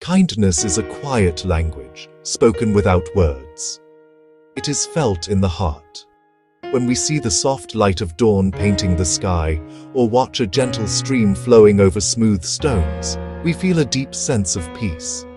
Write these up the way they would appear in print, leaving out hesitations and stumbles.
Kindness is a quiet language, spoken without words. It is felt in the heart. When we see the soft light of dawn painting the sky, or watch a gentle stream flowing over smooth stones, we feel a deep sense of peace.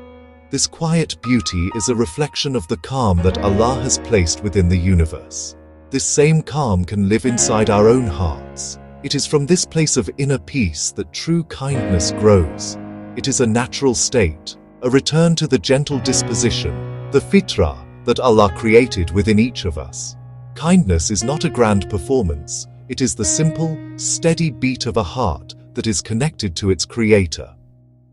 This quiet beauty is a reflection of the calm that Allah has placed within the universe. This same calm can live inside our own hearts. It is from this place of inner peace that true kindness grows. It is a natural state, a return to the gentle disposition, the fitrah, that Allah created within each of us. Kindness is not a grand performance. It is the simple, steady beat of a heart that is connected to its creator.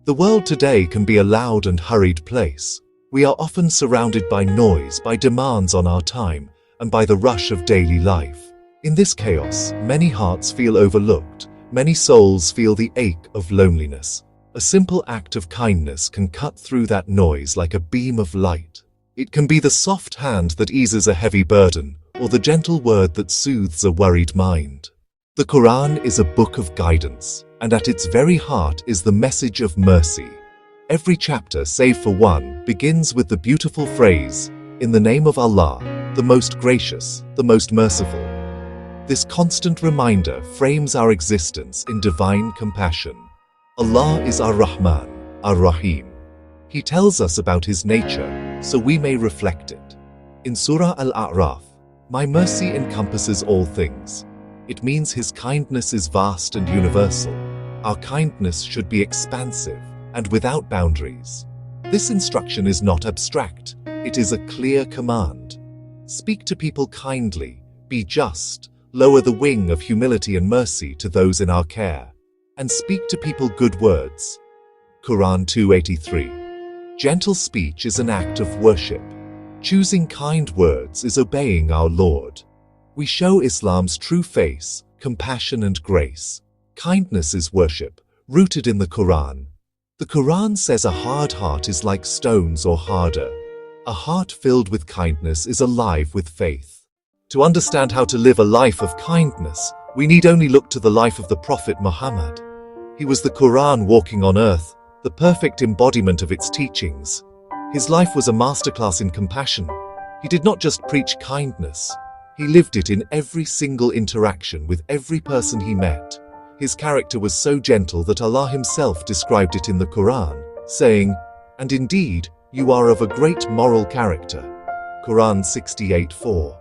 The world today can be a loud and hurried place. We are often surrounded by noise, by demands on our time, and by the rush of daily life. In this chaos, many hearts feel overlooked. Many souls feel the ache of loneliness. A simple act of kindness can cut through that noise like a beam of light. It can be the soft hand that eases a heavy burden, or the gentle word that soothes a worried mind. The Quran is a book of guidance, and at its very heart is the message of mercy. Every chapter, save for one, begins with the beautiful phrase, "In the name of Allah, the most gracious, the most merciful." This constant reminder frames our existence in divine compassion. Allah is Ar-Rahman, Ar-Rahim. He tells us about His nature, so we may reflect it. In Surah Al-A'raf, "My mercy encompasses all things." It means His kindness is vast and universal. Our kindness should be expansive and without boundaries. This instruction is not abstract. It is a clear command. Speak to people kindly, be just, lower the wing of humility and mercy to those in our care, and speak to people good words. Quran 2:83. Gentle speech is an act of worship. Choosing kind words is obeying our Lord. We show Islam's true face, compassion and grace. Kindness is worship, rooted in the Quran. The Quran says a hard heart is like stones or harder. A heart filled with kindness is alive with faith. To understand how to live a life of kindness, we need only look to the life of the Prophet Muhammad. He was the Quran walking on earth, the perfect embodiment of its teachings. His life was a masterclass in compassion. He did not just preach kindness, he lived it in every single interaction with every person he met. His character was so gentle that Allah Himself described it in the Quran, saying, "And indeed, you are of a great moral character." Quran 68:4.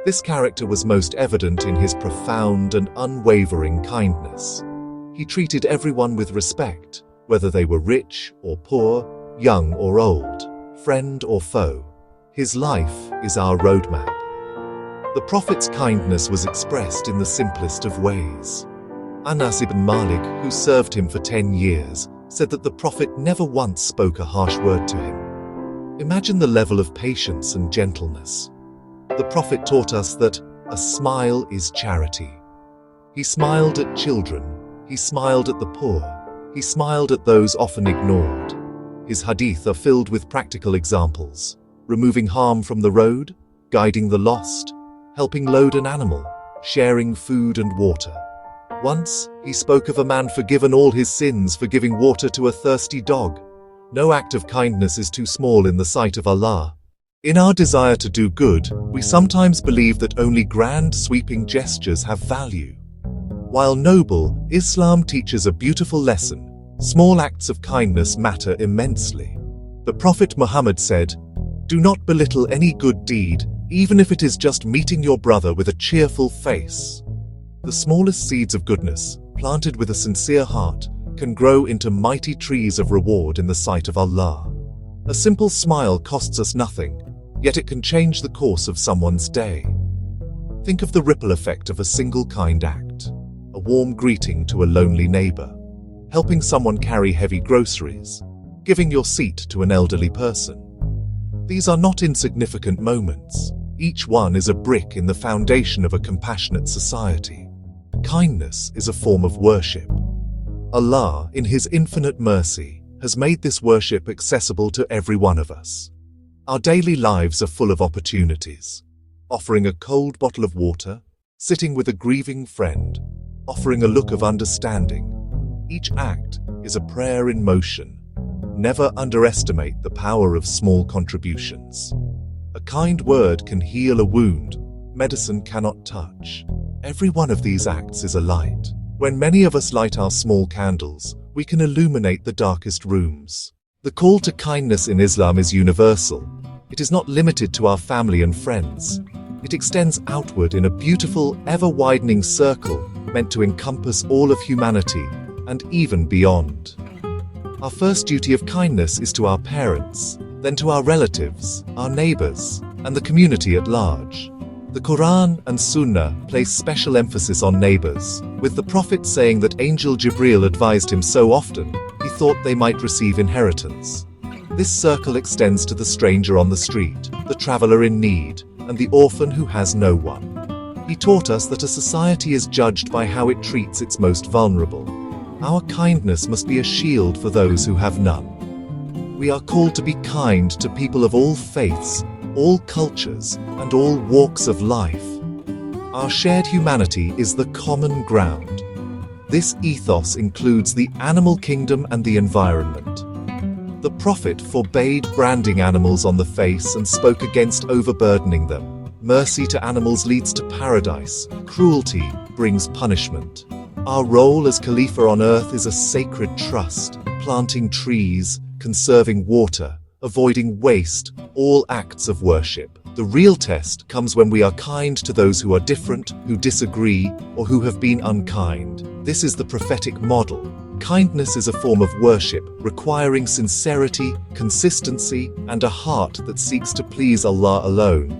This character was most evident in his profound and unwavering kindness. He treated everyone with respect, whether they were rich or poor, young or old, friend or foe. His life is our roadmap. The Prophet's kindness was expressed in the simplest of ways. Anas ibn Malik, who served him for 10 years, said that the Prophet never once spoke a harsh word to him. Imagine the level of patience and gentleness. The Prophet taught us that a smile is charity. He smiled at children, he smiled at the poor, he smiled at those often ignored. His hadith are filled with practical examples: removing harm from the road, guiding the lost, helping load an animal, sharing food and water. Once, he spoke of a man forgiven all his sins for giving water to a thirsty dog. No act of kindness is too small in the sight of Allah. In our desire to do good, we sometimes believe that only grand, sweeping gestures have value. While noble, Islam teaches a beautiful lesson. Small acts of kindness matter immensely. The Prophet Muhammad said, "Do not belittle any good deed, even if it is just meeting your brother with a cheerful face." The smallest seeds of goodness, planted with a sincere heart, can grow into mighty trees of reward in the sight of Allah. A simple smile costs us nothing, yet it can change the course of someone's day. Think of the ripple effect of a single kind act. A warm greeting to a lonely neighbor, helping someone carry heavy groceries, giving your seat to an elderly person. These are not insignificant moments. Each one is a brick in the foundation of a compassionate society. Kindness is a form of worship. Allah, in His infinite mercy, has made this worship accessible to every one of us. Our daily lives are full of opportunities. Offering a cold bottle of water, sitting with a grieving friend, offering a look of understanding. Each act is a prayer in motion. Never underestimate the power of small contributions. A kind word can heal a wound medicine cannot touch. Every one of these acts is a light. When many of us light our small candles, we can illuminate the darkest rooms. The call to kindness in Islam is universal. It is not limited to our family and friends. It extends outward in a beautiful, ever-widening circle meant to encompass all of humanity and even beyond. Our first duty of kindness is to our parents, then to our relatives, our neighbors, and the community at large. The Quran and Sunnah place special emphasis on neighbors, with the Prophet saying that Angel Jibril advised him so often he thought they might receive inheritance. This circle extends to the stranger on the street, the traveler in need, and the orphan who has no one. He taught us that a society is judged by how it treats its most vulnerable. Our kindness must be a shield for those who have none. We are called to be kind to people of all faiths, all cultures, and all walks of life. Our shared humanity is the common ground. This ethos includes the animal kingdom and the environment. The Prophet forbade branding animals on the face and spoke against overburdening them. Mercy to animals leads to paradise. Cruelty brings punishment. Our role as Khalifa on earth is a sacred trust, planting trees, conserving water, avoiding waste, all acts of worship. The real test comes when we are kind to those who are different, who disagree, or who have been unkind. This is the prophetic model. Kindness is a form of worship, requiring sincerity, consistency, and a heart that seeks to please Allah alone.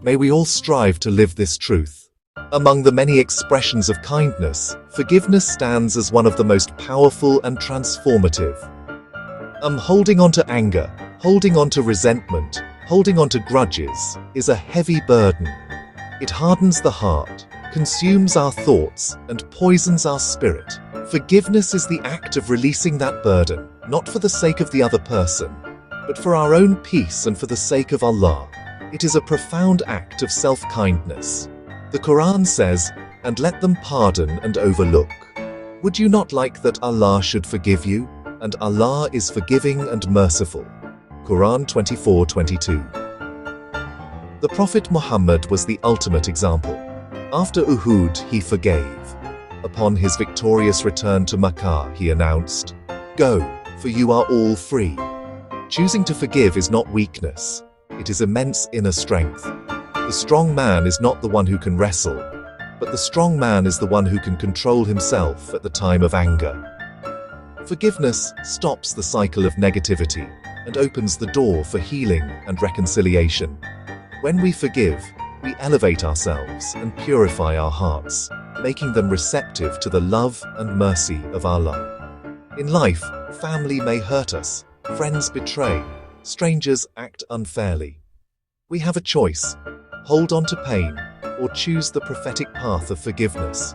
May we all strive to live this truth. Among the many expressions of kindness, forgiveness stands as one of the most powerful and transformative. Holding on to anger, holding on to resentment, holding on to grudges is a heavy burden. It hardens the heart, consumes our thoughts, and poisons our spirit. Forgiveness is the act of releasing that burden, not for the sake of the other person, but for our own peace and for the sake of Allah. It is a profound act of self-kindness. The Quran says, "And let them pardon and overlook." Would you not like that Allah should forgive you? And Allah is forgiving and merciful. Quran 24:22. The Prophet Muhammad was the ultimate example. After Uhud, he forgave. Upon his victorious return to Makkah, he announced, "Go, for you are all free." Choosing to forgive is not weakness. It is immense inner strength. The strong man is not the one who can wrestle, but the strong man is the one who can control himself at the time of anger. Forgiveness stops the cycle of negativity and opens the door for healing and reconciliation. When we forgive, we elevate ourselves and purify our hearts, making them receptive to the love and mercy of Allah. In life, family may hurt us, friends betray, strangers act unfairly. We have a choice: hold on to pain or choose the prophetic path of forgiveness.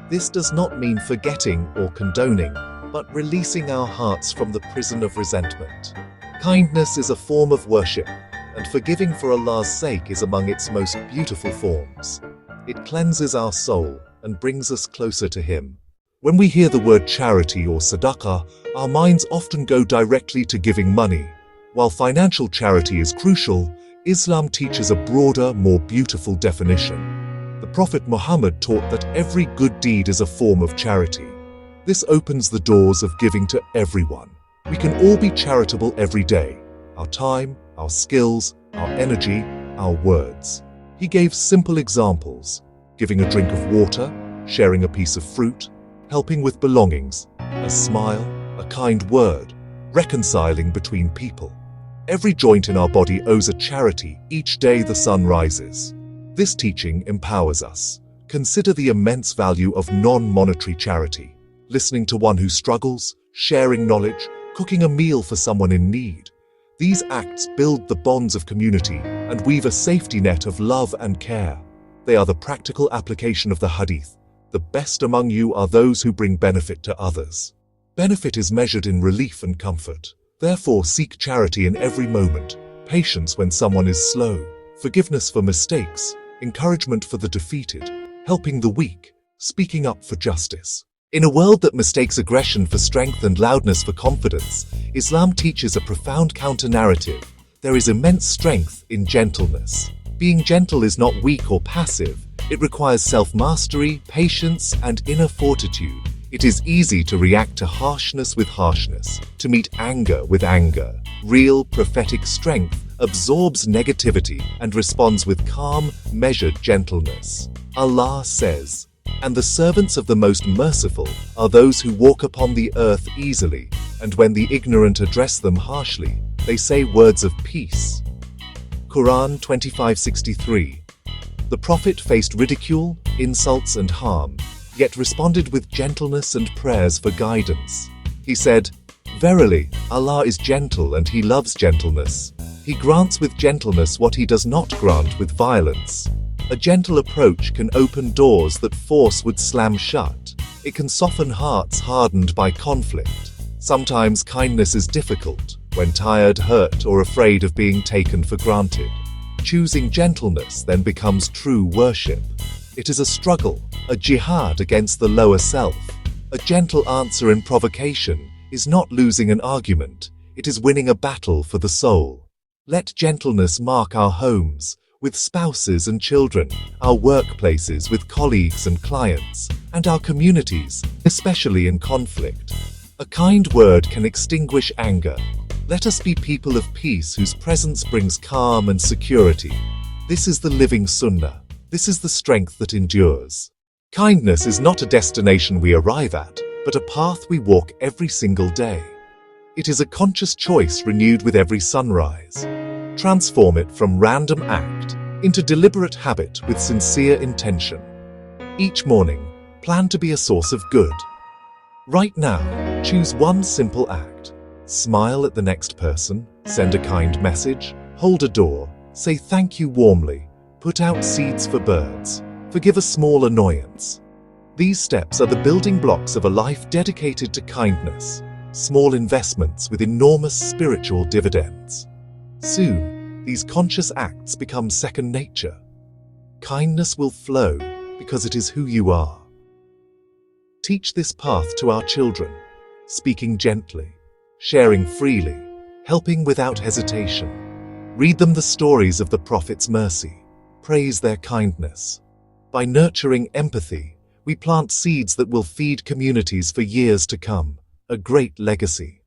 This does not mean forgetting or condoning, but releasing our hearts from the prison of resentment. Kindness is a form of worship, and forgiving for Allah's sake is among its most beautiful forms. It cleanses our soul and brings us closer to Him. When we hear the word charity or sadaqah, our minds often go directly to giving money. While financial charity is crucial, Islam teaches a broader, more beautiful definition. The Prophet Muhammad taught that every good deed is a form of charity. This opens the doors of giving to everyone. We can all be charitable every day. Our time, our skills, our energy, our words. He gave simple examples: giving a drink of water, sharing a piece of fruit, helping with belongings, a smile, a kind word, reconciling between people. Every joint in our body owes a charity each day the sun rises. This teaching empowers us. Consider the immense value of non-monetary charity. Listening to one who struggles, sharing knowledge, cooking a meal for someone in need. These acts build the bonds of community and weave a safety net of love and care. They are the practical application of the hadith. The best among you are those who bring benefit to others. Benefit is measured in relief and comfort. Therefore, seek charity in every moment, patience when someone is slow, forgiveness for mistakes, encouragement for the defeated, helping the weak, speaking up for justice. In a world that mistakes aggression for strength and loudness for confidence, Islam teaches a profound counter-narrative. There is immense strength in gentleness. Being gentle is not weak or passive. It requires self-mastery, patience, and inner fortitude. It is easy to react to harshness with harshness, to meet anger with anger. Real prophetic strength absorbs negativity and responds with calm, measured gentleness. Allah says, "And the servants of the Most Merciful are those who walk upon the earth easily, and when the ignorant address them harshly, they say words of peace." Quran 25:63. The Prophet faced ridicule, insults, and harm, yet responded with gentleness and prayers for guidance. He said, "Verily, Allah is gentle and He loves gentleness. He grants with gentleness what He does not grant with violence." A gentle approach can open doors that force would slam shut. It can soften hearts hardened by conflict. Sometimes kindness is difficult, when tired, hurt, or afraid of being taken for granted. Choosing gentleness then becomes true worship. It is a struggle, a jihad against the lower self. A gentle answer in provocation is not losing an argument, it is winning a battle for the soul. Let gentleness mark our homes, with spouses and children, our workplaces with colleagues and clients, and our communities, especially in conflict. A kind word can extinguish anger. Let us be people of peace whose presence brings calm and security. This is the living sunnah. This is the strength that endures. Kindness is not a destination we arrive at, but a path we walk every single day. It is a conscious choice renewed with every sunrise. Transform it from random act into deliberate habit with sincere intention. Each morning, plan to be a source of good. Right now, choose one simple act. Smile at the next person, send a kind message, hold a door, say thank you warmly, put out seeds for birds, forgive a small annoyance. These steps are the building blocks of a life dedicated to kindness, small investments with enormous spiritual dividends. Soon, these conscious acts become second nature. Kindness will flow because it is who you are. Teach this path to our children, speaking gently, sharing freely, helping without hesitation. Read them the stories of the Prophet's mercy. Praise their kindness. By nurturing empathy, we plant seeds that will feed communities for years to come, a great legacy.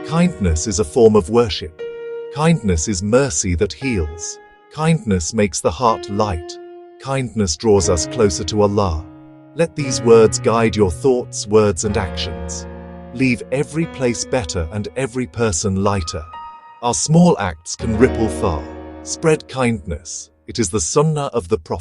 Kindness is a form of worship. Kindness is mercy that heals. Kindness makes the heart light. Kindness draws us closer to Allah. Let these words guide your thoughts, words, and actions. Leave every place better and every person lighter. Our small acts can ripple far. Spread kindness. It is the sunnah of the Prophet.